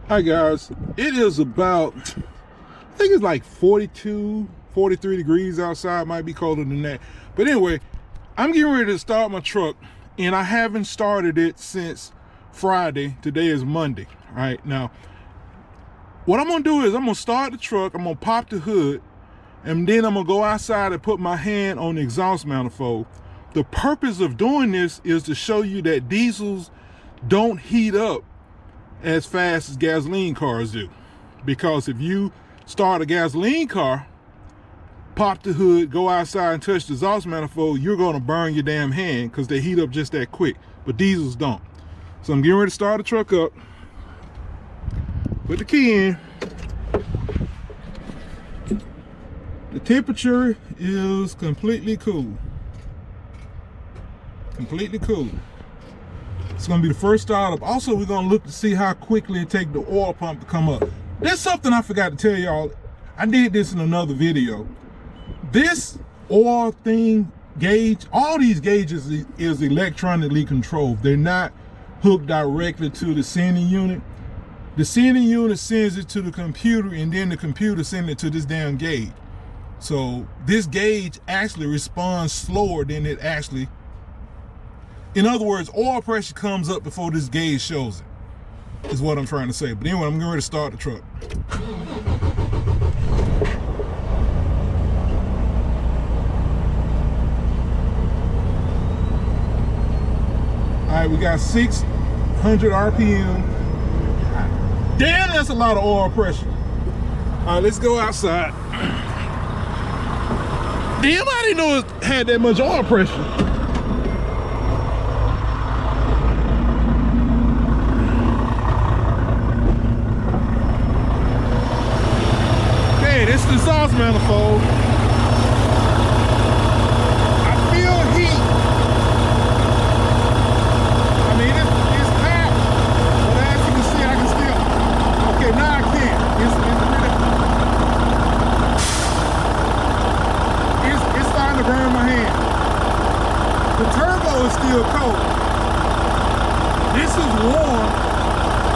Hi guys, it is about, I think it's like 42, 43 degrees outside, might be colder than that. But anyway, I'm getting ready to start my truck and I haven't started it since Friday. Today is Monday, all right? Now, what I'm gonna do is I'm gonna start the truck, I'm gonna pop the hood, and then I'm gonna go outside and put my hand on the exhaust manifold. The purpose of doing this is to show you that diesels don't heat up as fast as gasoline cars do. Because if you start a gasoline car, pop the hood, go outside and touch the exhaust manifold, you're gonna burn your damn hand because they heat up just that quick. But diesels don't. So I'm getting ready to start the truck up. Put the key in. The temperature is completely cool. Completely cool. It's gonna be the first startup. Also, we're gonna look to see how quickly it takes the oil pump to come up. There's something I forgot to tell y'all. I did this in another video. This oil thing gauge, all these gauges is electronically controlled. They're not hooked directly to the sending unit. The sending unit sends it to the computer and then the computer sends it to this damn gauge. So this gauge actually responds slower than it actually. In other words, oil pressure comes up before this gauge shows it, is what I'm trying to say. But anyway, I'm getting ready to start the truck. All right, we got 600 RPM. Damn, that's a lot of oil pressure. All right, let's go outside. Damn, I didn't know it had that much oil pressure. This is the exhaust manifold. I feel heat. I mean, it's hot, but as you can see, I can still. Okay, now I can. It's starting to burn my hand. The turbo is still cold. This is warm.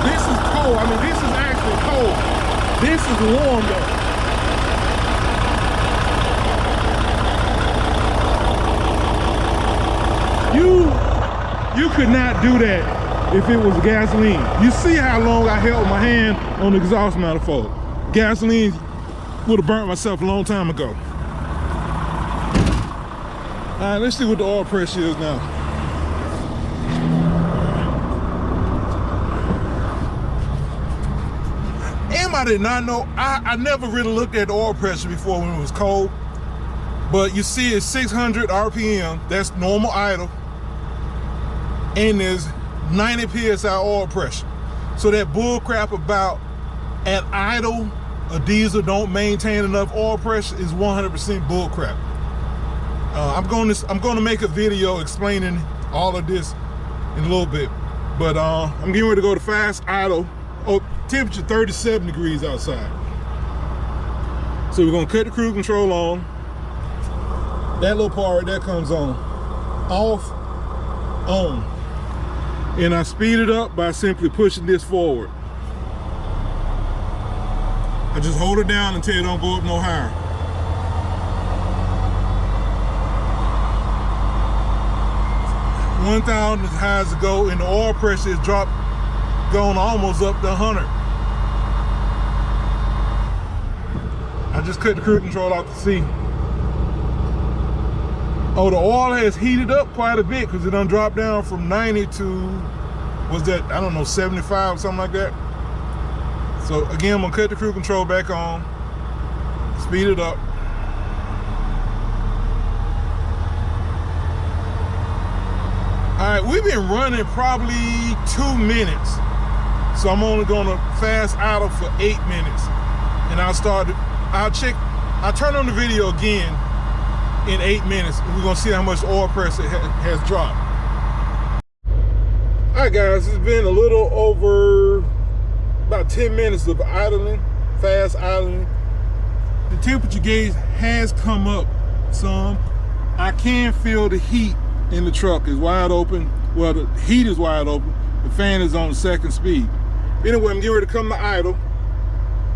This is cold. I mean, this is actually cold. This is warm though. You could not do that if it was gasoline. You see how long I held my hand on the exhaust manifold. Gasoline would have burnt myself a long time ago. All right, let's see what the oil pressure is now. And I did not know, I never really looked at the oil pressure before when it was cold. But you see it's 600 RPM, that's normal idle. And there's 90 PSI oil pressure. So that bull crap about at idle, a diesel don't maintain enough oil pressure is 100% bull crap. I'm going to make a video explaining all of this in a little bit. But I'm getting ready to go to fast idle. Oh, temperature 37 degrees outside. So we're gonna cut the cruise control on. That little part right there comes on. Off, on. And I speed it up by simply pushing this forward. I just hold it down until it don't go up no higher. One thousand as high as it go, and the oil pressure is dropped, going almost up to 100. I just cut the cruise control off to see. Oh, the oil has heated up quite a bit because it done dropped down from 90 to, was that, I don't know, 75 or something like that. So again, I'm gonna cut the cruise control back on, speed it up. All right, we've been running probably 2 minutes. So I'm only gonna fast idle for 8 minutes. And I'll turn on the video again in 8 minutes, and we're gonna see how much oil pressure has dropped. All right guys, it's been a little over about 10 minutes of idling, fast idling. The temperature gauge has come up some. I can feel the heat in the truck. Is wide open. Well, the heat is wide open. The fan is on second speed. Anyway, I'm getting ready to come to idle.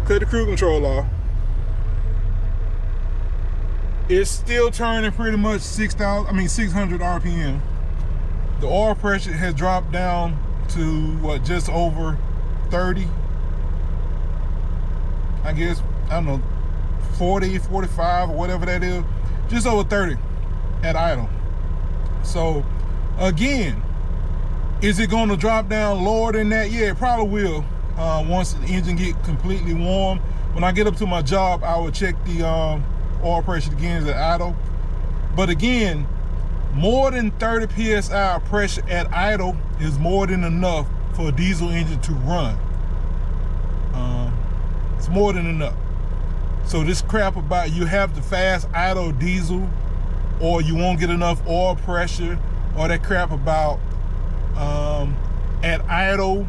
Cut the cruise control off. It's still turning pretty much 600 RPM. The oil pressure has dropped down to what, just over 30. I guess, I don't know, 40, 45 or whatever that is. Just over 30 at idle. So again, is it going to drop down lower than that? Yeah, it probably will. Once the engine get completely warm. When I get up to my job, I will check the oil pressure again at idle. But again, more than 30 psi pressure at idle is more than enough for a diesel engine to run. It's more than enough. So this crap about you have to fast idle diesel or you won't get enough oil pressure, or that crap about at idle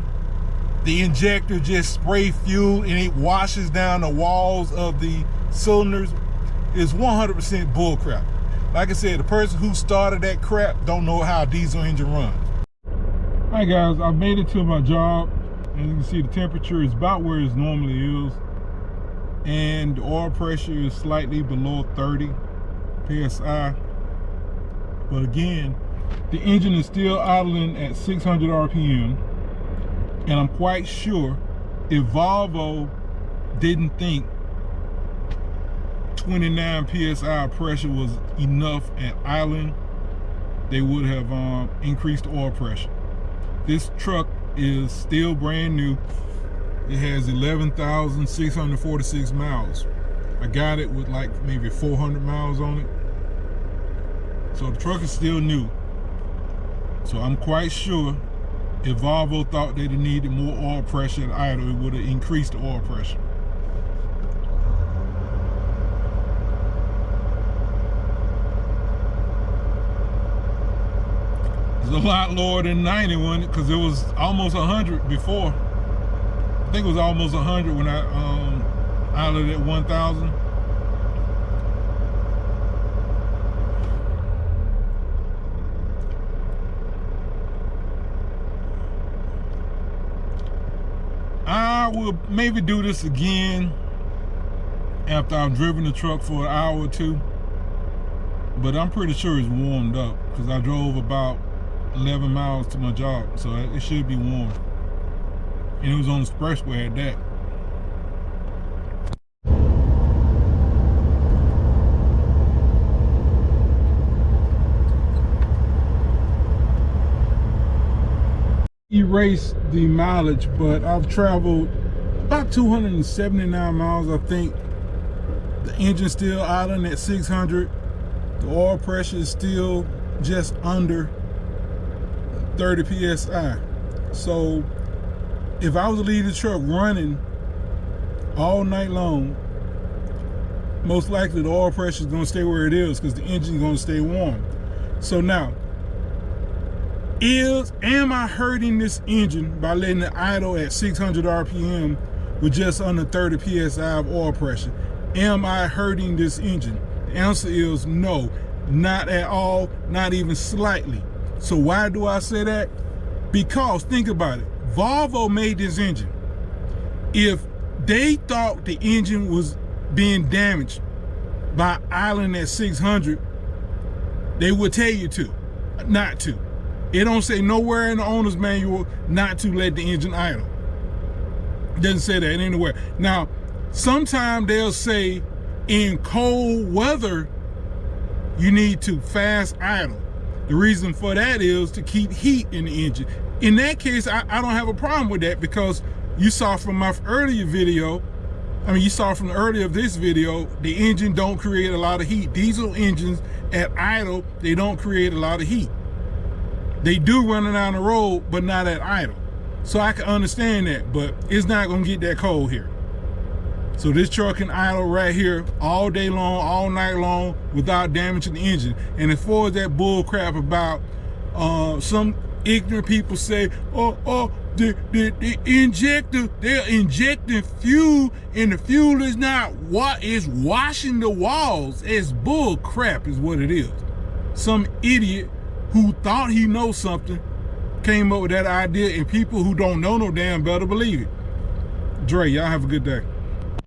the injector just spray fuel and it washes down the walls of the cylinders, is 100% bull crap. Like I said, the person who started that crap don't know how a diesel engine runs. All right guys, I made it to my job. As you can see, the temperature is about where it normally is, and the oil pressure is slightly below 30 psi. But again, the engine is still idling at 600 RPM, and I'm quite sure if Volvo didn't think 29 psi pressure was enough at idling, they would have increased oil pressure. This truck is still brand new. It has 11,646 miles. I got it with like maybe 400 miles on it. So the truck is still new. So I'm quite sure if Volvo thought they needed more oil pressure at idle, it would have increased the oil pressure. It's a lot lower than 90 one, because it was almost 100 before. I think it was almost 100 when I idled at 1,000. I will maybe do this again after I've driven the truck for an hour or two, but I'm pretty sure it's warmed up because I drove about 11 miles to my job, so it should be warm. And it was on the expressway at that. Erase the mileage, but I've traveled about 279 miles, I think. The engine's still idling at 600. The oil pressure is still just under 30 psi. So if I was to leave the truck running all night long, most likely the oil pressure is going to stay where it is because the engine is going to stay warm. So now, am I hurting this engine by letting it idle at 600 RPM with just under 30 psi of oil pressure? Am I hurting this engine? The answer is no, not at all, not even slightly. So why do I say that? Because think about it, Volvo made this engine. If they thought the engine was being damaged by idling at 600, they would tell you to, not to. It don't say nowhere in the owner's manual not to let the engine idle. It doesn't say that anywhere. Now, sometimes they'll say in cold weather, you need to fast idle. The reason for that is to keep heat in the engine. In that case, I don't have a problem with that, because you saw from my earlier video, you saw from the earlier of this video, the engine don't create a lot of heat. Diesel engines at idle, they don't create a lot of heat. They do running down the road, but not at idle. So I can understand that, but it's not gonna get that cold here. So this truck can idle right here all day long, all night long, without damaging the engine. And as far as that bull crap about some ignorant people say, oh, the injector, they're injecting fuel, and the fuel is not what is washing the walls. It's bull crap is what it is. Some idiot who thought he knows something came up with that idea, and people who don't know no damn better believe it. Dre, y'all have a good day.